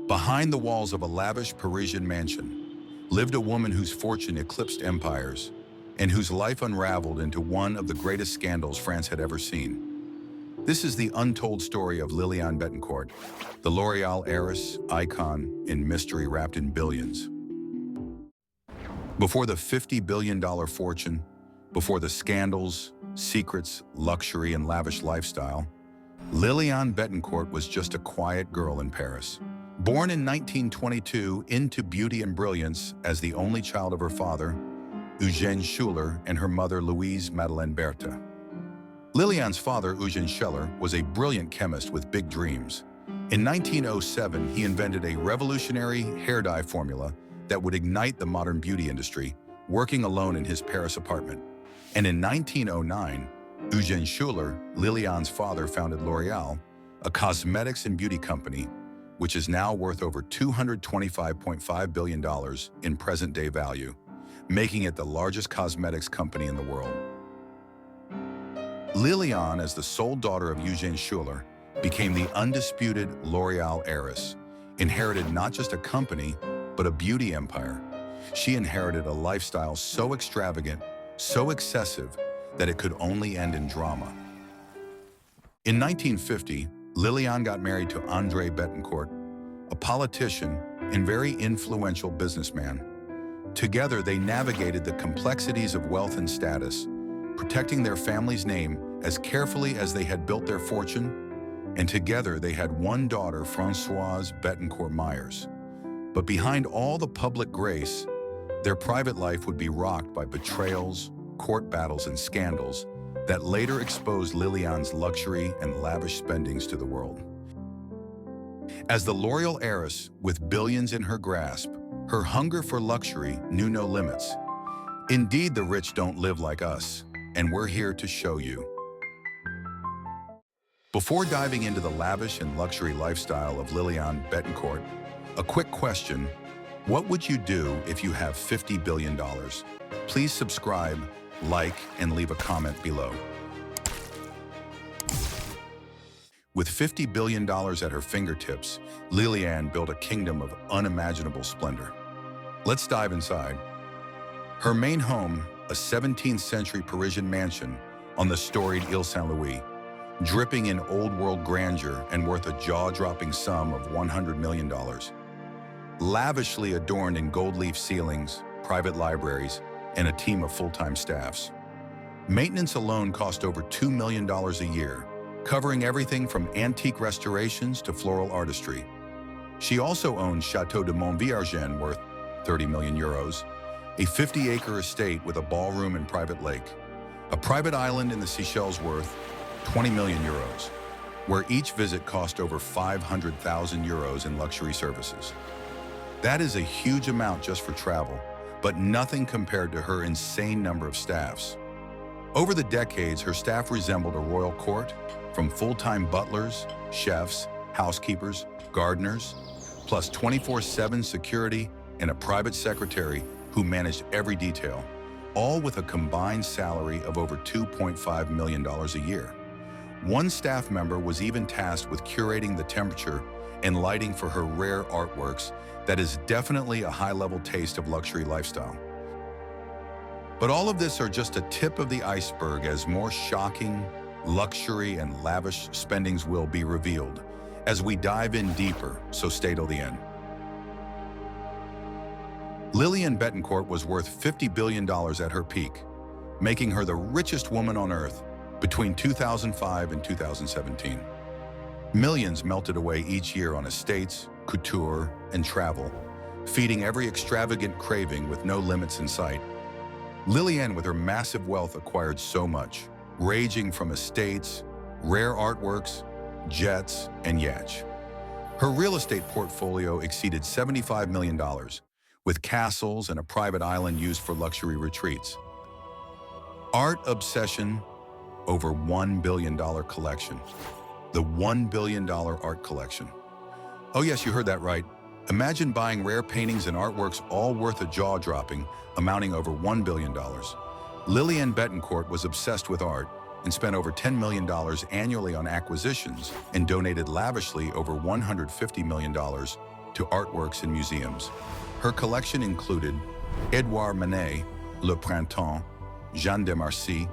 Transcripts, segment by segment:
Behind the walls of a lavish Parisian mansion lived a woman whose fortune eclipsed empires and whose life unraveled into one of the greatest scandals France had ever seen. This is the untold story of Liliane Bettencourt, the L'Oréal heiress, icon, and mystery wrapped in billions. Before the $50 billion fortune, before the scandals, secrets, luxury, and lavish lifestyle, Liliane Bettencourt was just a quiet girl in Paris. Born in 1922 into beauty and brilliance as the only child of her father, Eugène Schuller, and her mother, Louise Madeleine Berthe. Liliane's father, Eugène Schuller, was a brilliant chemist with big dreams. In 1907, he invented a revolutionary hair dye formula that would ignite the modern beauty industry, working alone in his Paris apartment. And in 1909, Eugène Schuller, Liliane's father, founded L'Oréal, a cosmetics and beauty company, which is now worth over $225.5 billion in present-day value, making it the largest cosmetics company in the world. Liliane, as the sole daughter of Eugène Schuller, became the undisputed L'Oréal heiress, inherited not just a company, but a beauty empire. She inherited a lifestyle so extravagant, so excessive, that it could only end in drama. In 1950, Liliane got married to André Bettencourt, a politician and very influential businessman. Together, they navigated the complexities of wealth and status, protecting their family's name as carefully as they had built their fortune, and together they had one daughter, Françoise Bettencourt Myers. But behind all the public grace, their private life would be rocked by betrayals, court battles, and scandals that later exposed Liliane's luxury and lavish spendings to the world. As the L'Oréal heiress with billions in her grasp, her hunger for luxury knew no limits. Indeed, the rich don't live like us, and we're here to show you. Before diving into the lavish and luxury lifestyle of Liliane Bettencourt, a quick question: what would you do if you have $50 billion? Please subscribe, like, and leave a comment below. With $50 billion at her fingertips, Liliane built a kingdom of unimaginable splendor. Let's dive inside. Her main home, a 17th century Parisian mansion on the storied Ile Saint-Louis, dripping in old-world grandeur and worth a jaw-dropping sum of $100 million. Lavishly adorned in gold-leaf ceilings, private libraries, and a team of full-time staffs. Maintenance alone cost over $2 million a year, covering everything from antique restorations to floral artistry. She also owns Château de Montviergen, worth 30 million euros, a 50-acre estate with a ballroom and private lake, a private island in the Seychelles worth 20 million euros, where each visit cost over 500,000 euros in luxury services. That is a huge amount just for travel, but nothing compared to her insane number of staffs. Over the decades, her staff resembled a royal court, from full-time butlers, chefs, housekeepers, gardeners, plus 24/7 security and a private secretary who managed every detail, all with a combined salary of over $2.5 million a year. One staff member was even tasked with curating the temperature and lighting for her rare artworks. That is definitely a high-level taste of luxury lifestyle. But all of this are just a tip of the iceberg, as more shocking, luxury, and lavish spendings will be revealed as we dive in deeper, so stay till the end. Liliane Bettencourt was worth $50 billion at her peak, making her the richest woman on earth between 2005 and 2017. Millions melted away each year on estates, couture, and travel, feeding every extravagant craving with no limits in sight. Liliane, with her massive wealth, acquired so much, ranging from estates, rare artworks, jets, and yachts. Her real estate portfolio exceeded $75 million, with castles and a private island used for luxury retreats. Art obsession, over $1 billion collection. The $1 billion art collection. Oh yes, you heard that right. Imagine buying rare paintings and artworks all worth a jaw-dropping, amounting over $1 billion. Liliane Bettencourt was obsessed with art and spent over $10 million annually on acquisitions and donated lavishly over $150 million to artworks in museums. Her collection included Edouard Manet, Le Printemps, Jeanne de Marcy,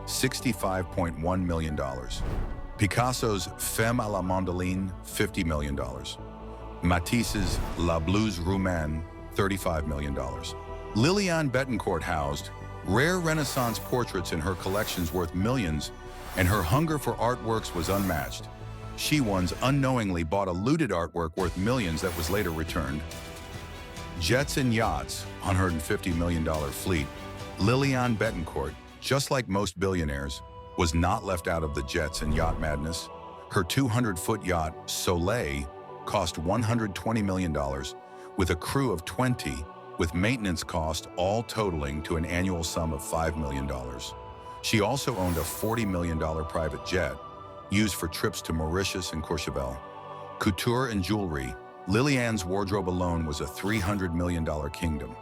$65.1 million. Picasso's Femme à la Mandoline, $50 million. Matisse's La Blouse Roumaine, $35 million. Liliane Bettencourt housed rare Renaissance portraits in her collections worth millions, and her hunger for artworks was unmatched. She once unknowingly bought a looted artwork worth millions that was later returned. Jets and yachts, $150 million fleet. Liliane Bettencourt, just like most billionaires, was not left out of the jets and yacht madness. Her 200-foot yacht, Soleil, cost $120 million, with a crew of 20, with maintenance cost all totaling to an annual sum of $5 million. She also owned a $40 million private jet, used for trips to Mauritius and Courchevel. Couture and jewelry. Liliane's wardrobe alone was a $300 million kingdom.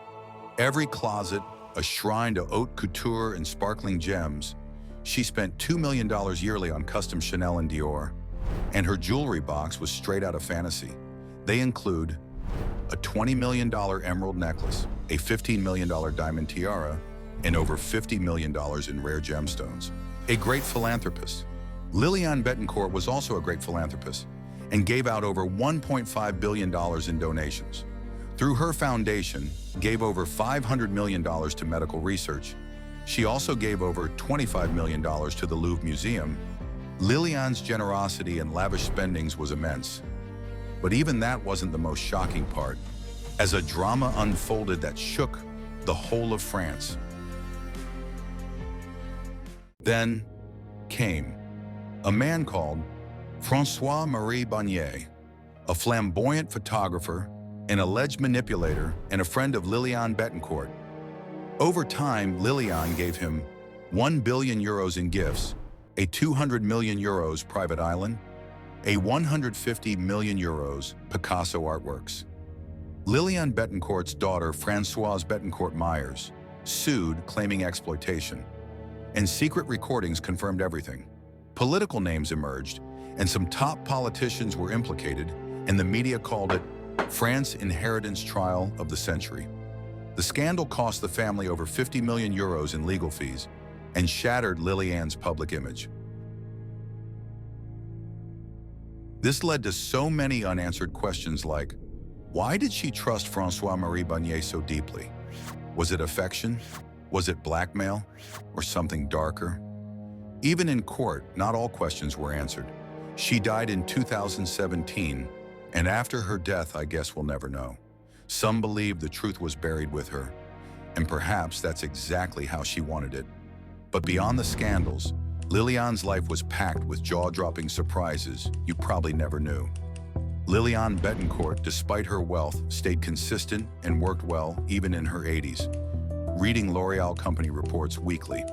Every closet, a shrine to haute couture and sparkling gems. She spent $2 million yearly on custom Chanel and Dior, and her jewelry box was straight out of fantasy. They include a $20 million emerald necklace, a $15 million diamond tiara, and over $50 million in rare gemstones. A great philanthropist. Liliane Bettencourt was also a great philanthropist and gave out over $1.5 billion in donations. Through her foundation, gave over $500 million to medical research. She also gave over $25 million to the Louvre Museum. Liliane's generosity and lavish spendings was immense. But even that wasn't the most shocking part, as a drama unfolded that shook the whole of France. Then came a man called François-Marie Bonnier, a flamboyant photographer, an alleged manipulator, and a friend of Liliane Bettencourt. Over time, Liliane gave him 1 billion euros in gifts, a 200 million euros private island, a 150 million euros Picasso artworks. Liliane Bettencourt's daughter, Françoise Bettencourt Myers, sued, claiming exploitation, and secret recordings confirmed everything. Political names emerged, and some top politicians were implicated, and the media called it France's inheritance trial of the century. The scandal cost the family over 50 million euros in legal fees and shattered Liliane's public image. This led to so many unanswered questions like, why did she trust François-Marie Bonnier so deeply? Was it affection? Was it blackmail? Or something darker? Even in court, not all questions were answered. She died in 2017, and after her death, I guess we'll never know. Some believe the truth was buried with her, and perhaps that's exactly how she wanted it. But beyond the scandals, Liliane's life was packed with jaw-dropping surprises you probably never knew. Liliane Bettencourt, despite her wealth, stayed consistent and worked well even in her 80s. Reading L'Oréal company reports weekly,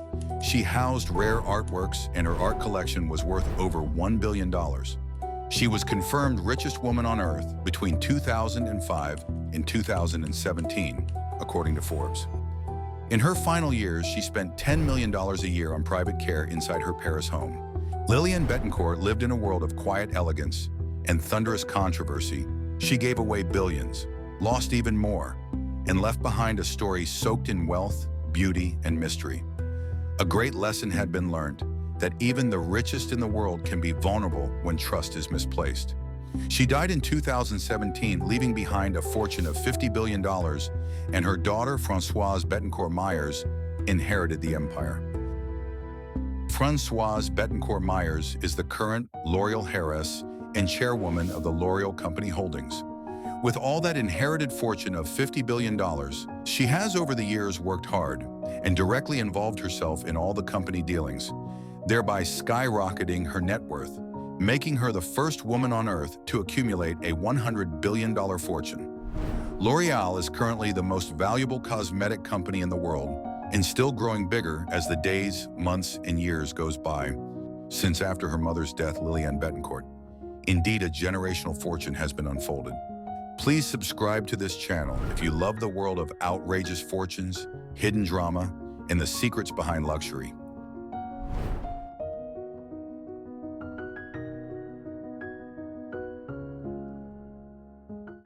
she housed rare artworks and her art collection was worth over $1 billion. She was confirmed richest woman on earth between 2005 and 2017, according to Forbes. In her final years, she spent $10 million a year on private care inside her Paris home. Liliane Bettencourt lived in a world of quiet elegance and thunderous controversy. She gave away billions, lost even more, and left behind a story soaked in wealth, beauty, and mystery. A great lesson had been learned, that even the richest in the world can be vulnerable when trust is misplaced. She died in 2017, leaving behind a fortune of $50 billion, and her daughter, Françoise Bettencourt Myers, inherited the empire. Françoise Bettencourt Myers is the current L'Oréal heiress and chairwoman of the L'Oréal Company Holdings. With all that inherited fortune of $50 billion, she has over the years worked hard and directly involved herself in all the company dealings, thereby skyrocketing her net worth, making her the first woman on Earth to accumulate a $100 billion fortune. L'Oréal is currently the most valuable cosmetic company in the world and still growing bigger as the days, months, and years goes by since after her mother's death, Liliane Bettencourt. Indeed, a generational fortune has been unfolded. Please subscribe to this channel if you love the world of outrageous fortunes, hidden drama, and the secrets behind luxury.